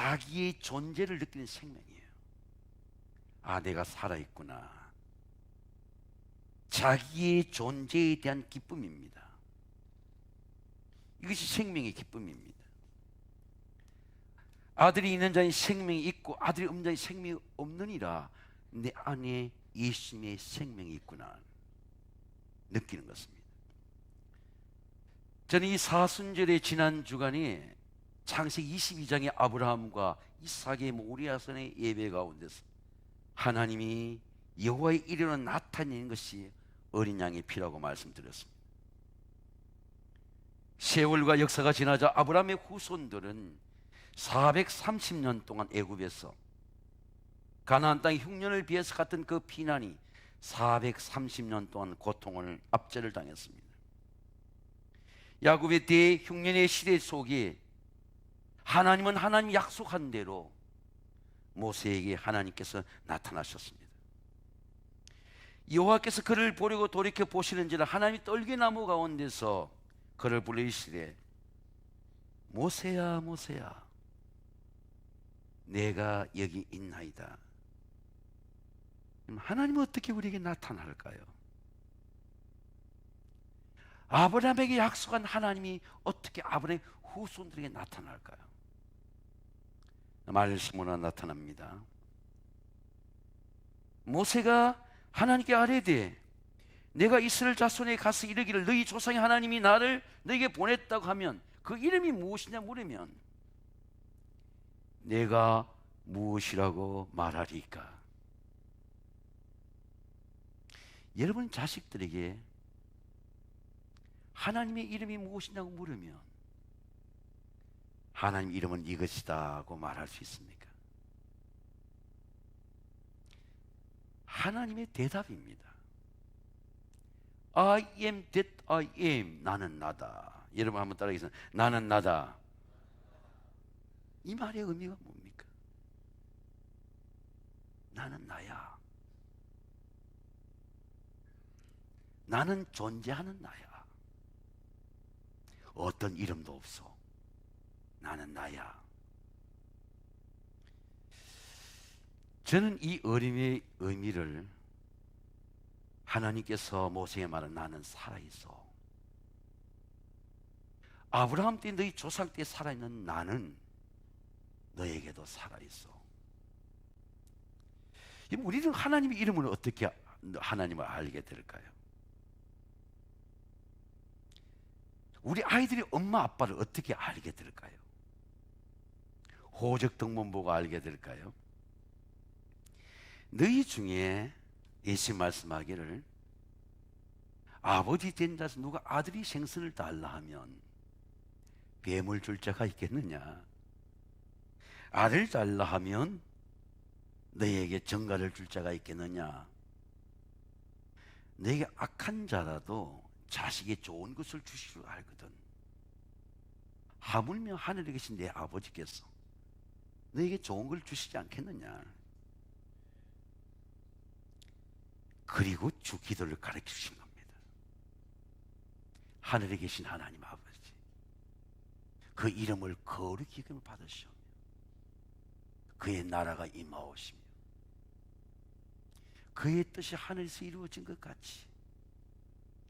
자기의 존재를 느끼는 생명이에요. 아, 내가 살아있구나. 자기의 존재에 대한 기쁨입니다. 이것이 생명의 기쁨입니다. 아들이 있는 자의 생명이 있고 아들이 없는 자의 생명이 없느니라. 내 안에 예수님의 생명이 있구나 느끼는 것입니다. 저는 이 사순절의 지난 주간에 창세기 22장의 아브라함과 이삭의 모리아산의 예배 가운데서 하나님이 여호와의 이름으로 나타내는 것이 어린 양의 피라고 말씀드렸습니다. 세월과 역사가 지나자 아브라함의 후손들은 430년 동안 애굽에서 가나안 땅의 흉년을 비해서 같은 그 피난이 430년 동안 고통을 압제를 당했습니다. 야곱의 대흉년의 시대 속에 하나님은 하나님 약속한 대로 모세에게 하나님께서 나타나셨습니다. 여호와께서 그를 보려고 돌이켜 보시는지라 하나님이 떨기나무 가운데서 그를 부르시되 모세야 모세야 내가 여기 있나이다. 하나님은 어떻게 우리에게 나타날까요? 아브라함에게 약속한 하나님이 어떻게 아브라함의 후손들에게 나타날까요? 말씀으로 나타납니다. 모세가 하나님께 아뢰되 내가 이스라엘 자손에 가서 이르기를 너희 조상의 하나님이 나를 너에게 보냈다고 하면 그 이름이 무엇이냐 물으면 내가 무엇이라고 말하리까? 여러분 자식들에게 하나님의 이름이 무엇이냐고 물으면 하나님 이름은 이것이다고 말할 수 있습니까? 하나님의 대답입니다. I am that I am. 나는 나다. 여러분 한번 따라하겠습니다. 나는 나다. 이 말의 의미가 뭡니까? 나는 나야. 나는 존재하는 나야. 어떤 이름도 없어. 나는 나야. 저는 이 어림의 의미를 하나님께서 모세에게 말한 나는 살아있어. 아브라함 때 너희 조상 때 살아있는 나는 너에게도 살아있어. 우리는 하나님의 이름을 어떻게 하나님을 알게 될까요? 우리 아이들이 엄마 아빠를 어떻게 알게 될까요? 호적 등본 보고 알게 될까요? 너희 중에 예수 말씀하기를 아버지 된 자서 누가 아들이 생선을 달라 하면 뱀을 줄 자가 있겠느냐? 알을 달라 하면 너희에게 정갈을 줄 자가 있겠느냐? 너에게 악한 자라도 자식에 좋은 것을 주실 줄 알거든. 하물며 하늘에 계신 내 아버지께서 너에게 좋은 걸 주시지 않겠느냐? 그리고 주 기도를 가르쳐 주신 겁니다. 하늘에 계신 하나님 아버지, 그 이름을 거룩히 여김을 받으시오며 그의 나라가 임하오시며 그의 뜻이 하늘에서 이루어진 것 같이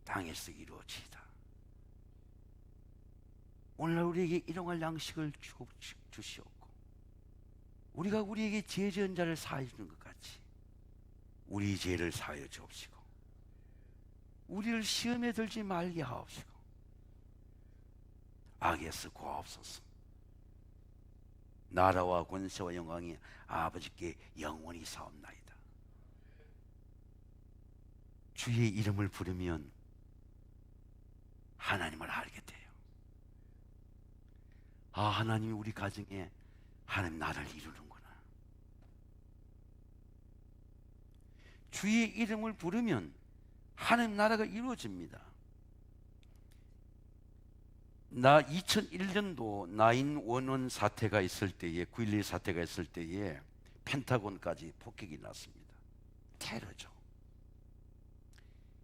땅에서 이루어지이다. 오늘날 우리에게 일용할 양식을 주시옵고 우리가 우리에게 죄 지은 자를 사하여 주는 것 같이 우리 죄를 사하여 주옵시고 우리를 시험에 들지 말게 하옵시고 악에서 구하옵소서. 나라와 권세와 영광이 아버지께 영원히 사옵나이다. 주의 이름을 부르면 하나님을 알게 돼요. 아, 하나님이 우리 가정에 하나님 나라를 이루는구나. 주의 이름을 부르면 하나님 나라가 이루어집니다. 나 2001년도 9/11 사태가 있을 때에 9.11 사태가 있을 때에 펜타곤까지 폭격이 났습니다. 테러죠.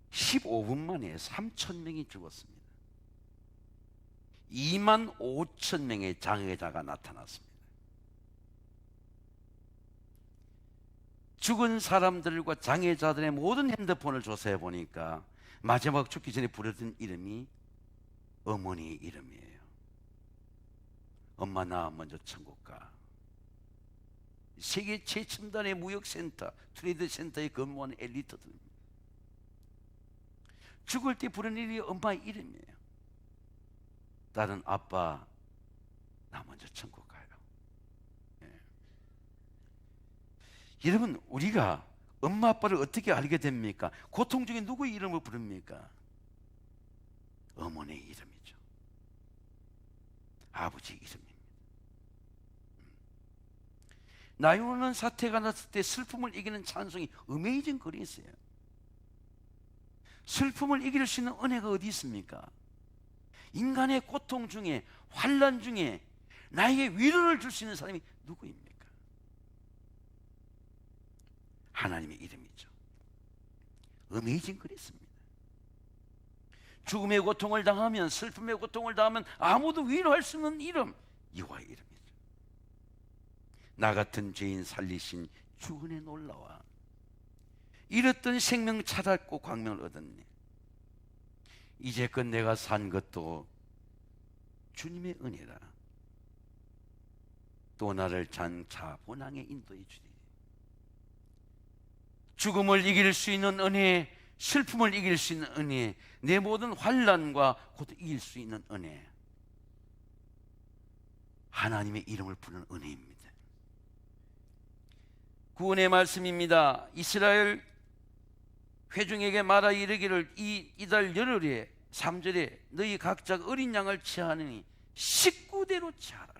15분 만에 3,000명이 죽었습니다. 25,000명의 장애자가 나타났습니다. 죽은 사람들과 장애자들의 모든 핸드폰을 조사해 보니까 마지막 죽기 전에 부르던 이름이 어머니의 이름이에요. 엄마, 나 먼저 천국 가. 세계 최첨단의 무역센터, 트레이드 센터에 근무하는 엘리트들입니다. 죽을 때 부르는 이름이 엄마의 이름이에요. 딸은 아빠, 나 먼저 천국 가요. 예. 여러분, 우리가 엄마 아빠를 어떻게 알게 됩니까? 고통 중에 누구의 이름을 부릅니까? 어머니의 이름이죠. 아버지의 이름입니다. 나요는 사태가 났을 때 슬픔을 이기는 찬송이 어메이징 그레이스예요. 슬픔을 이길 수 있는 은혜가 어디 있습니까? 인간의 고통 중에, 환난 중에 나에게 위로를 줄 수 있는 사람이 누구입니까? 하나님의 이름이죠. 어메이징 그레이스입니다. 죽음의 고통을 당하면, 슬픔의 고통을 당하면 아무도 위로할 수 없는 이름, 여호와의 이름이죠. 나 같은 죄인 살리신 주 은혜 놀라와. 잃었던 생명 찾았고 광명을 얻었네. 이제껏 내가 산 것도 주님의 은혜라. 또 나를 장차 본향에 인도해 주리. 죽음을 이길 수 있는 은혜, 슬픔을 이길 수 있는 은혜, 내 모든 환난과 곧 이길 수 있는 은혜, 하나님의 이름을 부르는 은혜입니다. 구원의 말씀입니다. 이스라엘 회중에게 말하 이르기를 이달 열흘에 3절에 너희 각자 어린 양을 취하느니 식구대로 취하라.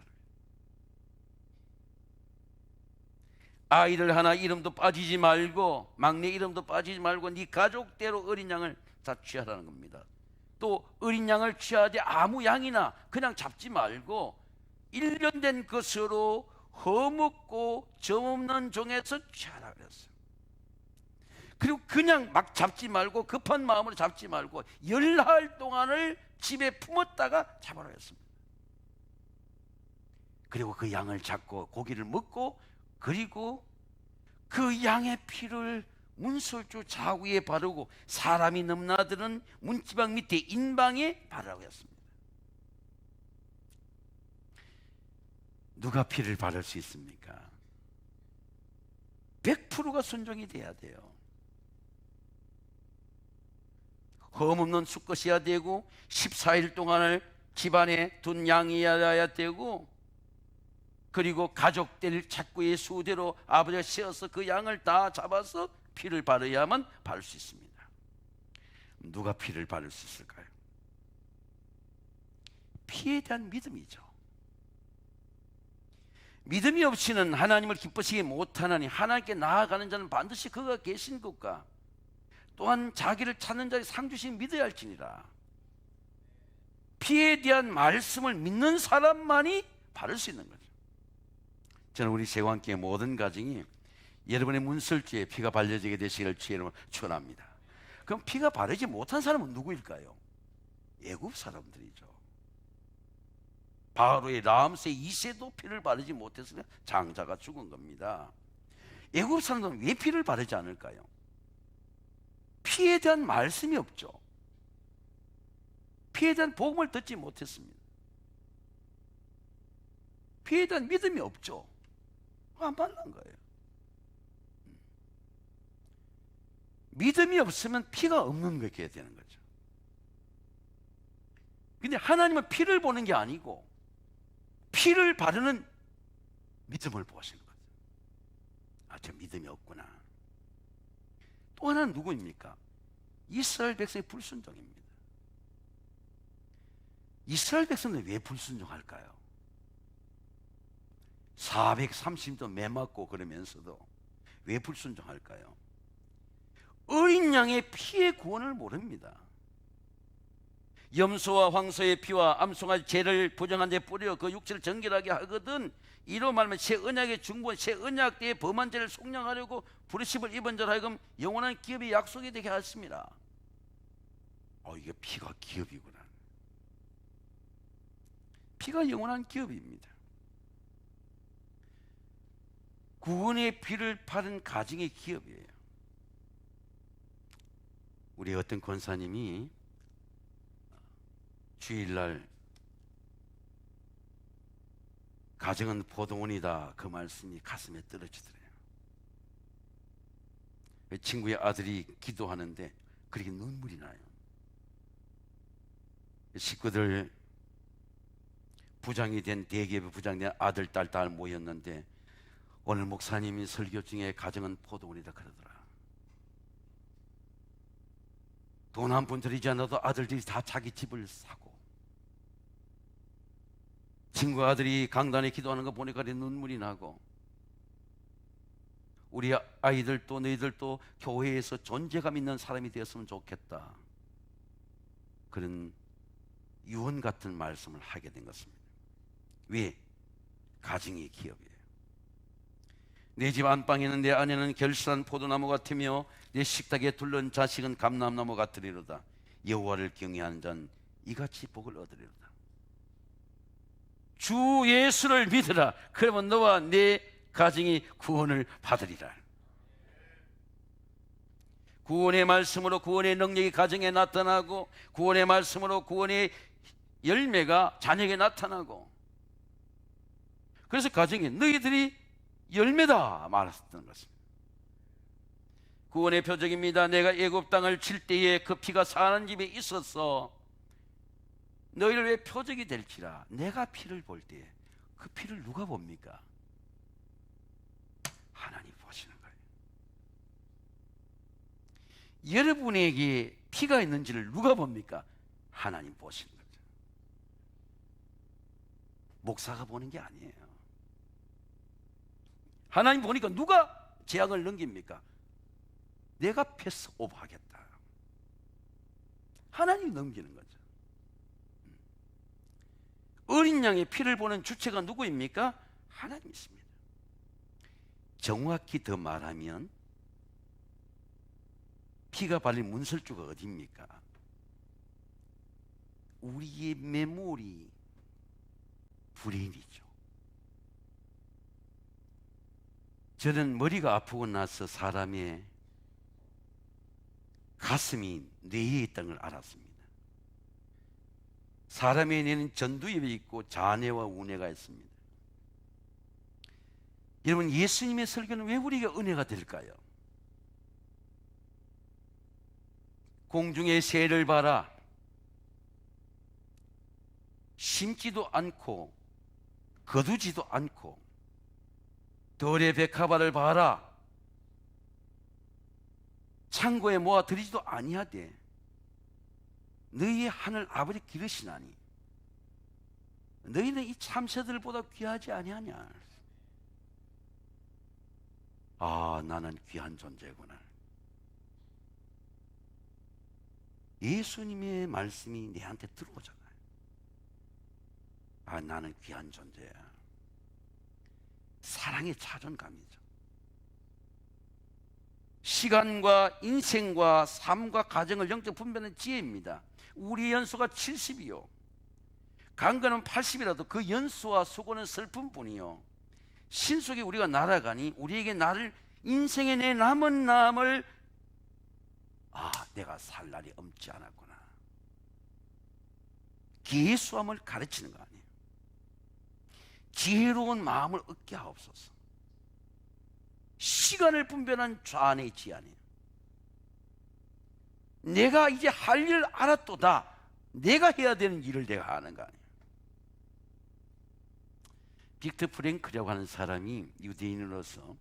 아이를 하나 이름도 빠지지 말고, 막내 이름도 빠지지 말고 네 가족대로 어린 양을 다 취하라는 겁니다. 또 어린 양을 취하되 아무 양이나 그냥 잡지 말고 1년 된 것으로 허먹고 점 없는 종에서 취하라 그랬어요. 그리고 그냥 막 잡지 말고, 급한 마음으로 잡지 말고 열흘 동안을 집에 품었다가 잡아라 했습니다. 그리고 그 양을 잡고 고기를 먹고, 그리고 그 양의 피를 문설주 자구에 바르고 사람이 넘나드는 문지방 밑에 인방에 바르라고 했습니다. 누가 피를 바를 수 있습니까? 100%가 순종이 돼야 돼요. 흠없는 수컷이어야 되고 14일 동안을 집안에 둔 양이어야 되고, 그리고 가족들 착구의 수대로 아버지가 세어서 그 양을 다 잡아서 피를 바르야만 바를 수 있습니다. 누가 피를 바를 수 있을까요? 피에 대한 믿음이죠. 믿음이 없이는 하나님을 기쁘시게 못하나니 하나님께 나아가는 자는 반드시 그가 계신 것과 또한 자기를 찾는 자의 상주신 믿어야 할지니라. 피에 대한 말씀을 믿는 사람만이 바를 수 있는 거죠. 저는 우리 세관교회 모든 가정이 여러분의 문설주에 피가 발려지게 되시기를 주의 이름으로 축원합니다. 그럼 피가 바르지 못한 사람은 누구일까요? 애굽 사람들이죠. 바로의 라암세 2세도 피를 바르지 못해서 장자가 죽은 겁니다. 애굽 사람들은 왜 피를 바르지 않을까요? 피에 대한 말씀이 없죠. 피에 대한 복음을 듣지 못했습니다. 피에 대한 믿음이 없죠. 안 바른 거예요. 믿음이 없으면 피가 없는 거게 되는 거죠. 근데 하나님은 피를 보는 게 아니고 피를 바르는 믿음을 보시는 거죠. 아, 저 믿음이 없구나. 또 하나는 누구입니까? 이스라엘 백성의 불순종입니다. 이스라엘 백성은 왜 불순종할까요? 430도 매 맞고 그러면서도 왜 불순종할까요? 어린 양의 피의 구원을 모릅니다. 염소와 황소의 피와 암송아지 죄를 부정한 데 뿌려 그 육체를 정결하게 하거든, 이로 말하면 새 언약의 중보원, 새 언약 때에 범한 죄를 속량하려고 부르심을 입은 자로 하여금 영원한 기업이 약속이 되게 하였습니다. 이게 피가 기업이구나. 피가 영원한 기업입니다. 구원의 피를 파는 가정의 기업이에요. 우리 어떤 권사님이 주일날 가정은 포도원이다, 그 말씀이 가슴에 떨어지더래요. 친구의 아들이 기도하는데 그렇게 눈물이 나요. 식구들, 부장이 된 대기업의 부장된 아들, 딸 모였는데 오늘 목사님이 설교 중에 가정은 포도원이다 그러더라. 돈 한 푼 들이지 않아도 아들들이 다 자기 집을 사고, 친구 아들이 강단에 기도하는 거 보니까 눈물이 나고, 우리 아이들도 너희들도 교회에서 존재감 있는 사람이 되었으면 좋겠다, 그런 유언 같은 말씀을 하게 된 것입니다. 왜? 가정이 기업이에요. 내 집 안방에는 내 아내는 결실한 포도나무 같으며 내 식탁에 둘른 자식은 감람나무 같으리로다. 여호와를 경외하는 자는 이같이 복을 얻으리로다. 주 예수를 믿으라. 그러면 너와 내 가정이 구원을 받으리라. 구원의 말씀으로 구원의 능력이 가정에 나타나고, 구원의 말씀으로 구원의 열매가 자녀에게 나타나고, 그래서 가정에 너희들이 열매다 말했던 것입니다. 구원의 표적입니다. 내가 애굽 땅을 칠 때에 그 피가 사는 집에 있어서 너희를 왜 표적이 될지라. 내가 피를 볼 때에 그 피를 누가 봅니까? 하나님 보시는 거예요. 여러분에게 피가 있는지를 누가 봅니까? 하나님 보시는 거죠. 목사가 보는 게 아니에요. 하나님 보니까 누가 재앙을 넘깁니까? 내가 패스오브 하겠다. 하나님이 넘기는 거죠. 어린 양의 피를 보는 주체가 누구입니까? 하나님이십니다. 정확히 더 말하면 피가 발린 문설주가 어디입니까? 우리의 메모리, 브레인이죠. 저는 머리가 아프고 나서 사람의 가슴이 뇌에 있다는 걸 알았습니다. 사람의 뇌는 전두엽이 있고 자뇌와 우뇌가 있습니다. 여러분, 예수님의 설교는 왜 우리가 은혜가 될까요? 공중의 새를 봐라. 심지도 않고 거두지도 않고, 들의 백합화를 봐라. 창고에 모아 들이지도 아니하되 너희의 하늘 아버지 기르시나니 너희는 이 참새들보다 귀하지 아니하냐. 아, 나는 귀한 존재구나. 예수님의 말씀이 내한테 들어오잖아요. 아, 나는 귀한 존재야. 사랑의 자존감이죠. 시간과 인생과 삶과 가정을 영적 분별하는 지혜입니다. 우리 연수가 70이요, 강건은 80이라도 그 연수와 수고는 슬픔뿐이요, 신속히 우리가 날아가니 우리에게 나를 인생의 내 남은 남을 내가 살 날이 없지 않았구나. 계수함을 가르치는 거 아니에요. 지혜로운 마음을 얻게 하옵소서. 시간을 분별한 좌안의 지안이에요. 내가 이제 할 일을 알았도다. 내가 해야 되는 일을 내가 하는 거 아니에요. 빅터 프랭크라고 하는 사람이 유대인으로서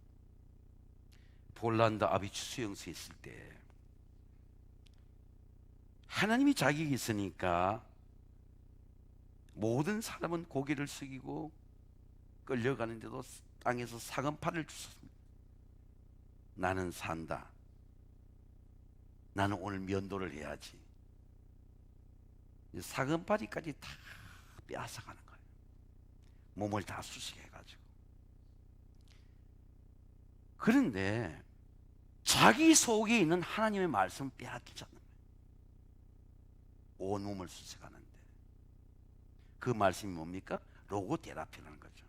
폴란드 아비추 수용소에 있을 때 하나님이 자기에게 있으니까 모든 사람은 고개를 숙이고 끌려가는데도 땅에서 사금팔을 주셨습니다. 나는 산다. 나는 오늘 면도를 해야지. 사금팔이까지 다 빼앗아가는 거예요. 몸을 다 수식해가지고. 그런데 자기 속에 있는 하나님의 말씀을 빼앗기지 않는 거예요. 온 몸을 수색하는데 그 말씀이 뭡니까? 로고테라피라는 거죠.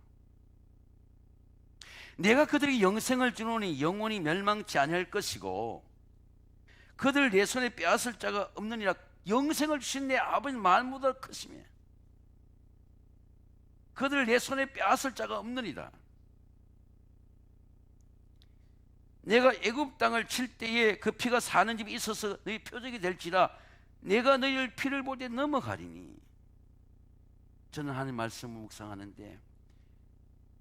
내가 그들에게 영생을 주노니 영원히 멸망치 아니할 것이고 그들을 내 손에 빼앗을 자가 없느니라. 영생을 주신 내 아버지 만물보다 크시며 그들을 내 손에 빼앗을 자가 없느니라. 내가 애굽 땅을 칠 때에 그 피가 사는 집이 있어서 너희 표적이 될지라. 내가 너희를 피를 볼 때 넘어가리니. 저는 하나님 말씀을 묵상하는데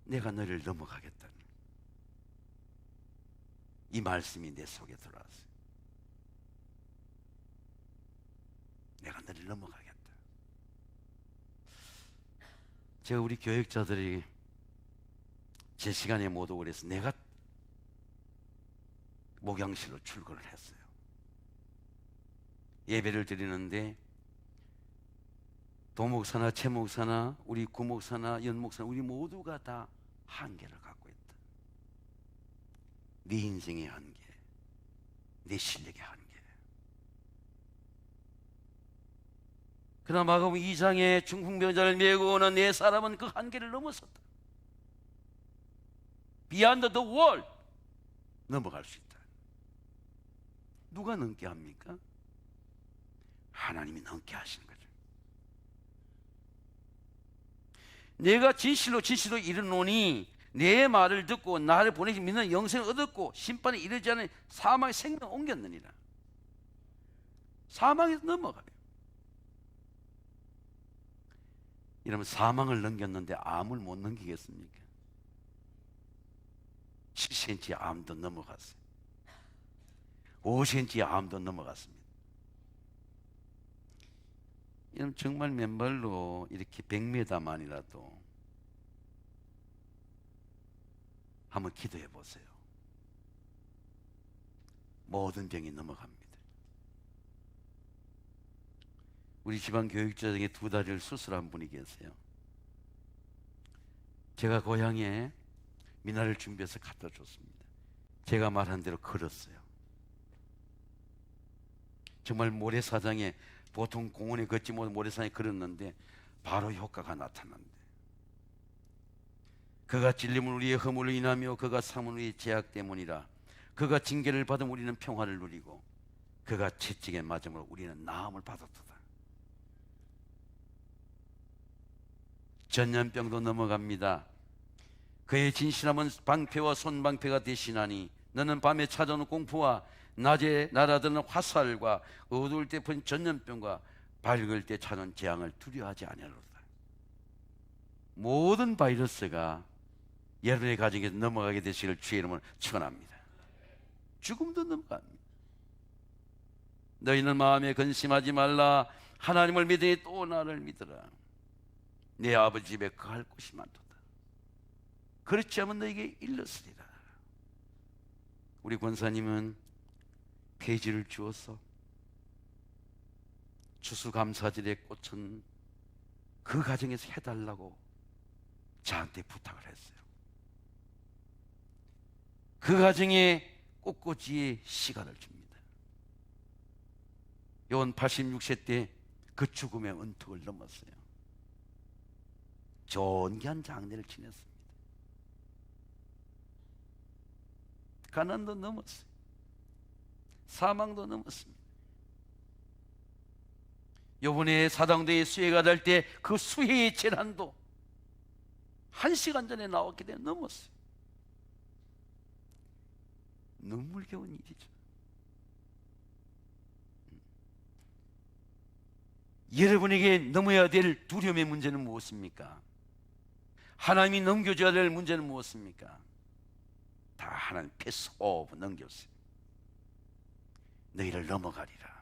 내가 너희를 넘어가겠다는 이 말씀이 내 속에 들어왔어요. 내가 너를 넘어가겠다. 제가 우리 교육자들이 제 시간에 못 오고 그래서 내가 목양실로 출근을 했어요. 예배를 드리는데 도목사나 최목사나 우리 구목사나 연목사나 우리 모두가 다 한계를 갖고 있다. 네 인생의 한계, 내 실력의 한계. 그러나 마가복음 2장에 중풍병자를 메고 오는 네 사람은 그 한계를 넘어섰다. Beyond the wall 넘어갈 수 있다. 누가 넘게 합니까? 하나님이 넘게 하시는 거죠. 내가 진실로 이르노니 내 말을 듣고 나를 보내신 믿는 영생을 얻었고 심판에 이르지 않은 사망의 생명을 옮겼느니라. 사망에서 넘어가요. 이러면 사망을 넘겼는데 암을 못 넘기겠습니까? 7cm 암도 넘어갔어요. 5cm 암도 넘어갔습니다. 이러면 정말 맨발로 이렇게 100m만이라도 한번 기도해 보세요. 모든 병이 넘어갑니다. 우리 집안 교육자 중에 2다리를 수술한 분이 계세요. 제가 고향에 미나를 준비해서 갖다 줬습니다. 제가 말한 대로 걸었어요. 정말 모래사장에, 보통 공원에 걷지 못한 모래사장에 걸었는데 바로 효과가 나타납니다. 그가 찔림은 우리의 허물로 인하며 그가 상은 우리의 죄악 때문이라. 그가 징계를 받으면 우리는 평화를 누리고 그가 채찍에 맞음으로 우리는 나음을 받았도다. 전염병도 넘어갑니다. 그의 진실함은 방패와 손방패가 대신하니 너는 밤에 찾아오는 공포와 낮에 날아드는 화살과 어두울 때 본 전염병과 밝을 때 찾아오는 재앙을 두려워하지 아니하리로다. 모든 바이러스가 여러분의 가정에서 넘어가게 되시기를 주의 이름으로 축원합니다. 죽음도 넘어갑니다. 너희는 마음에 근심하지 말라. 하나님을 믿으니 또 나를 믿으라. 내 아버지 집에 거할 곳이 많도다. 그렇지 않으면 너에게 일렀으리라. 우리 권사님은 폐지를 주어서 추수감사절에 꽂힌 그 가정에서 해달라고 저한테 부탁을 했어요. 그 가정에 꽃꽂이의 시간을 줍니다. 요한 86세 때 그 죽음의 은턱을 넘었어요. 존귀한 장례를 지냈습니다. 가난도 넘었어요. 사망도 넘었습니다. 요번에 사당도에 수혜가 될 때 그 수혜의 재난도 1시간 전에 나왔기 때문에 넘었어요. 눈물겨운 일이죠. 여러분에게 넘어야 될 두려움의 문제는 무엇입니까? 하나님이 넘겨줘야 될 문제는 무엇입니까? 다 하나님 패스 오브 넘겼어요. 너희를 넘어가리라.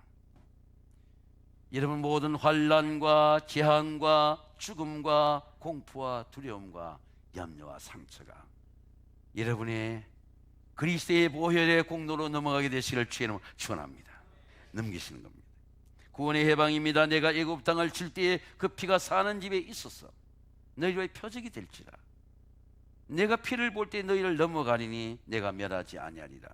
여러분 모든 환난과 재앙과 죽음과 공포와 두려움과 염려와 상처가 여러분의 그리스도의 보혈의 공로로 넘어가게 되시기를 주의 이름으로 축원합니다. 넘기시는 겁니다. 구원의 해방입니다. 내가 애굽 땅을 칠 때에 그 피가 사는 집에 있었어. 너희의 표적이 될지라. 내가 피를 볼 때 너희를 넘어가리니 내가 멸하지 아니하리라.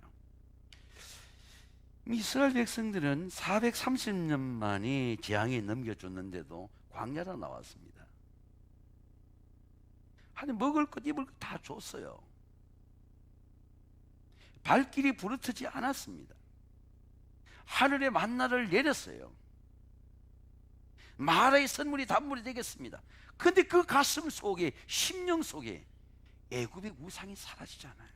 이스라엘 백성들은 430년 만에 재앙에 넘겨줬는데도 광야로 나왔습니다. 하나님 먹을 것 입을 것 다 줬어요. 발길이 부르트지 않았습니다. 하늘의 만나를 내렸어요. 마라의 선물이 단물이 되겠습니다. 근데 그 가슴 속에, 심령 속에 애굽의 우상이 사라지잖아요.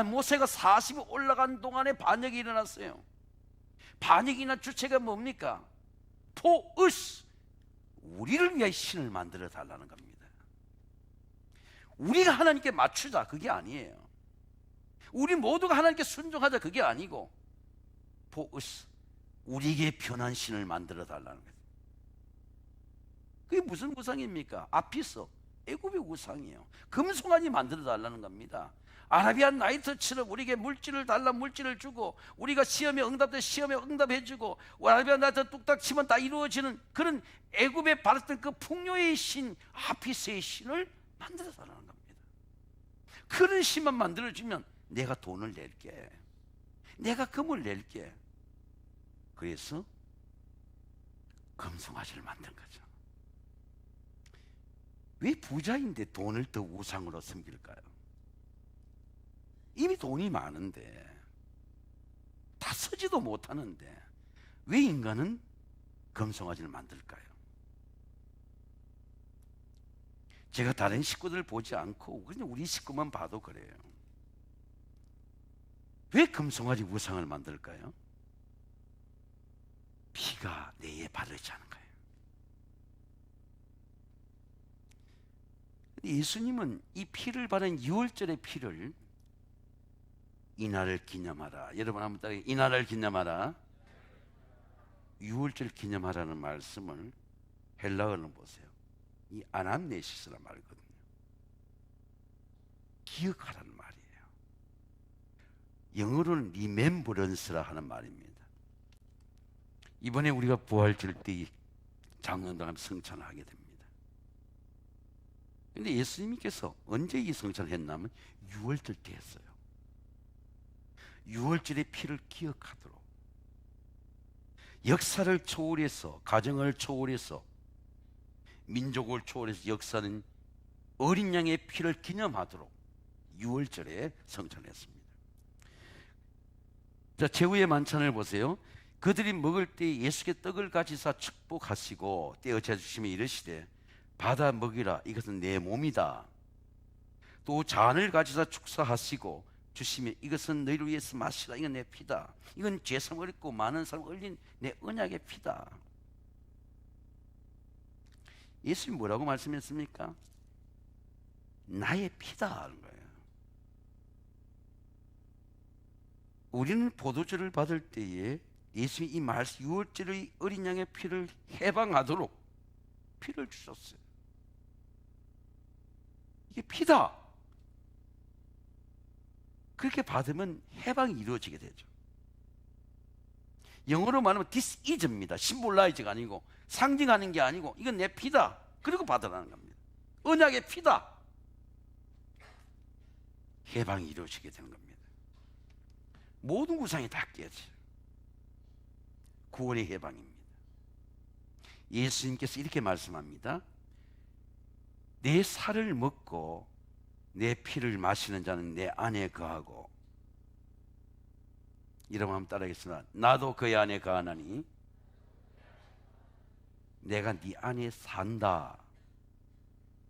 모세가 40일 올라간 동안에 반역이 일어났어요. 반역이 일어난 주체가 뭡니까? 포으스, 우리를 위해 신을 만들어 달라는 겁니다. 우리가 하나님께 맞추자, 그게 아니에요. 우리 모두가 하나님께 순종하자, 그게 아니고 포으스, 우리에게 변한 신을 만들어 달라는 거예요. 그게 무슨 우상입니까? 아피서, 애굽의 우상이에요. 금송아지 만들어 달라는 겁니다. 아라비안 나이트처럼 우리에게 물질을 달라 물질을 주고, 우리가 시험에 응답돼 시험에 응답해주고, 아라비안 나이트 뚝딱 치면 다 이루어지는 그런 애굽에 받았던 그 풍요의 신, 아피스의 신을 만들어 달라는 겁니다. 그런 신만 만들어주면 내가 돈을 낼게, 내가 금을 낼게. 그래서 금송아지를 만든 거죠. 왜 부자인데 돈을 더 우상으로 섬길까요? 이미 돈이 많은데, 다 쓰지도 못하는데 왜 인간은 금송아지를 만들까요? 제가 다른 식구들 보지 않고 그냥 우리 식구만 봐도 그래요. 왜 금송아지 우상을 만들까요? 피가 뇌에 바르지 않은 거예요. 예수님은 이 피를 바른 유월절의 피를 이날을 기념하라. 여러분 한번 따라해. 이날을 기념하라. 유월절 기념하라는 말씀을 헬라어는 보세요. 이 아남네시스란 말이거든요. 기억하라는 말이에요. 영어로는 리멤버런스라 하는 말입니다. 이번에 우리가 부활절 때 장로당을 성찬을 하게 됩니다. 그런데 예수님께서 언제 이 성찬을 했냐면 유월절 때 했어요. 유월절의 피를 기억하도록, 역사를 초월해서, 가정을 초월해서, 민족을 초월해서 역사는 어린 양의 피를 기념하도록 유월절에 성찬했습니다. 자, 제후의 만찬을 보세요. 그들이 먹을 때 예수께 떡을 가지사 축복하시고 떼어 재주시며 이르시되 받아 먹이라, 이것은 내 몸이다. 또 잔을 가지사 축사하시고 주시며 이것은 너희를 위해서 마시라, 이건 내 피다. 이건 죄성 어렵고 많은 사람 흘린 내 언약의 피다. 예수님 뭐라고 말씀했습니까? 나의 피다 하는 거예요. 우리는 포도주를 받을 때에 예수님이 이 말씀, 유월절의 어린 양의 피를 해방하도록 피를 주셨어요. 이게 피다. 그렇게 받으면 해방이 이루어지게 되죠. 영어로 말하면 this is입니다. 심볼라이즈가 아니고, 상징하는 게 아니고, 이건 내 피다. 그리고 받으라는 겁니다. 언약의 피다. 해방이 이루어지게 되는 겁니다. 모든 우상이 다 깨져요. 구원의 해방입니다. 예수님께서 이렇게 말씀합니다. 내 살을 먹고 내 피를 마시는 자는 내 안에 거하고, 여러분 한번 따라하겠습니다. 나도 그의 안에 거하나니 내가 네 안에 산다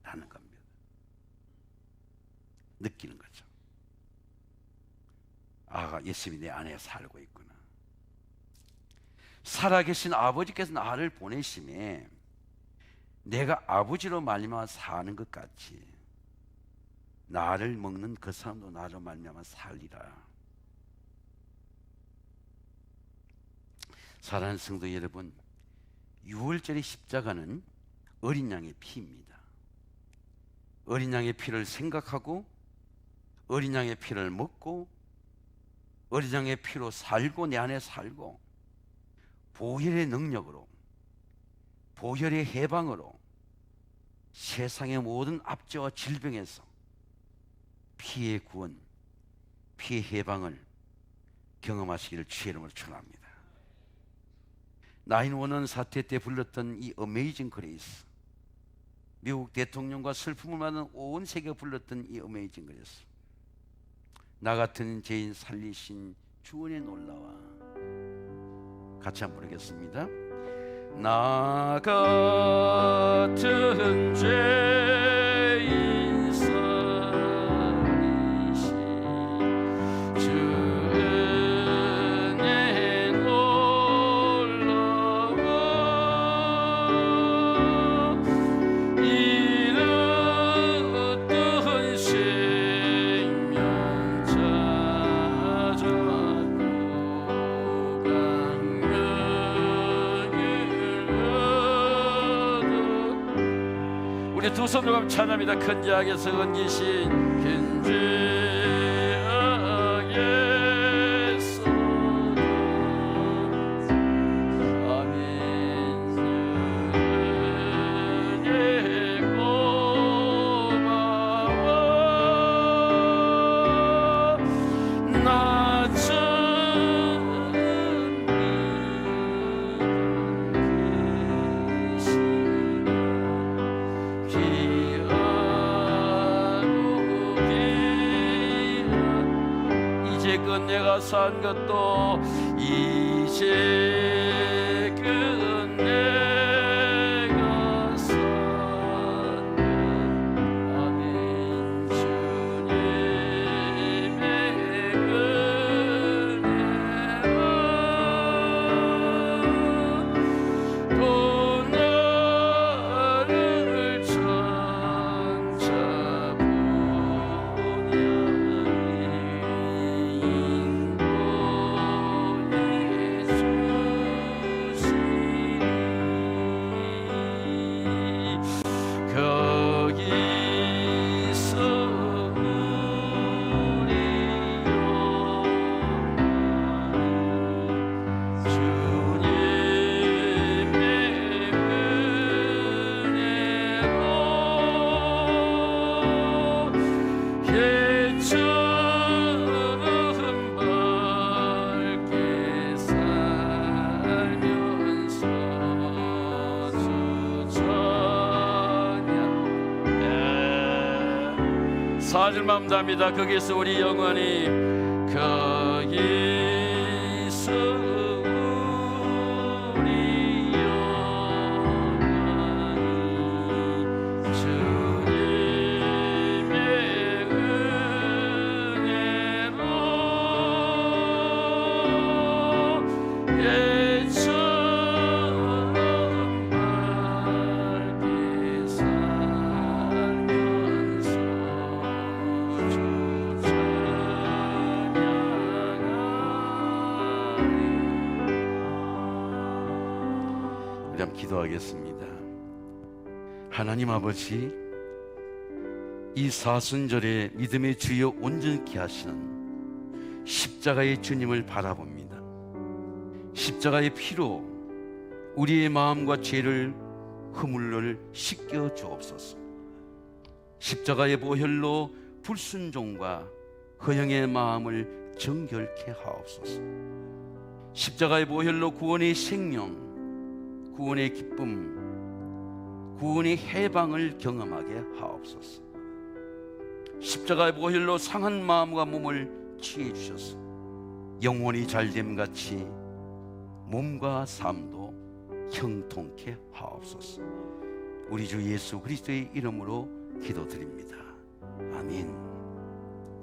라는 겁니다. 느끼는 거죠. 아, 예수님이 내 안에 살고 있구나. 살아계신 아버지께서 나를 보내심에 내가 아버지로 말미암아 사는 것 같이 나를 먹는 그 사람도 나로 말미암아 살리라. 사랑하는 성도 여러분, 유월절의 십자가는 어린 양의 피입니다. 어린 양의 피를 생각하고, 어린 양의 피를 먹고, 어린 양의 피로 살고, 내 안에 살고, 보혈의 능력으로, 보혈의 해방으로 세상의 모든 압제와 질병에서 피의 구원, 피의 해방을 경험하시기를 주의 이름으로 축원합니다. 9/11 사태 때 불렀던 이 어메이징 그레이스, 미국 대통령과 슬픔을 받는 온 세계가 불렀던 이 어메이징 그레이스, 나 같은 죄인 살리신 주원의 놀라와. 같이 한번 부르겠습니다. 나 같은 죄인 살리신 주의 놀라와. 잃었던 생명 찾았고 우리 두 손으로 가면 찬양합니다. 큰 죄악에서 건지신 큰 죄악에서 아멘. 은혜 고마워. 나 이제껏 내가 산 것도 이제껏 내가 산 것 아멘. 주님의 은혜로 또 나를 사줄 마음 답니다. 거기서 우리 영원히 거기서 우리 영원히 주님의 은혜로 예처럼 밝게 살면서 우리 한번 기도하겠습니다. 하나님 아버지, 이 사순절에 믿음의 주여 온전케 하시는 십자가의 주님을 바라봅니다. 십자가의 피로 우리의 마음과 죄를 허물을 씻겨 주옵소서. 십자가의 보혈로 불순종과 허영의 마음을 정결케 하옵소서. 십자가의 보혈로 구원의 생명, 구원의 기쁨, 구원의 해방을 경험하게 하옵소서. 십자가의 보혈로 상한 마음과 몸을 치해 주셔서 영혼이 잘됨 같이 몸과 삶도 형통케 하옵소서. 우리 주 예수 그리스도의 이름으로 기도드립니다. 아멘.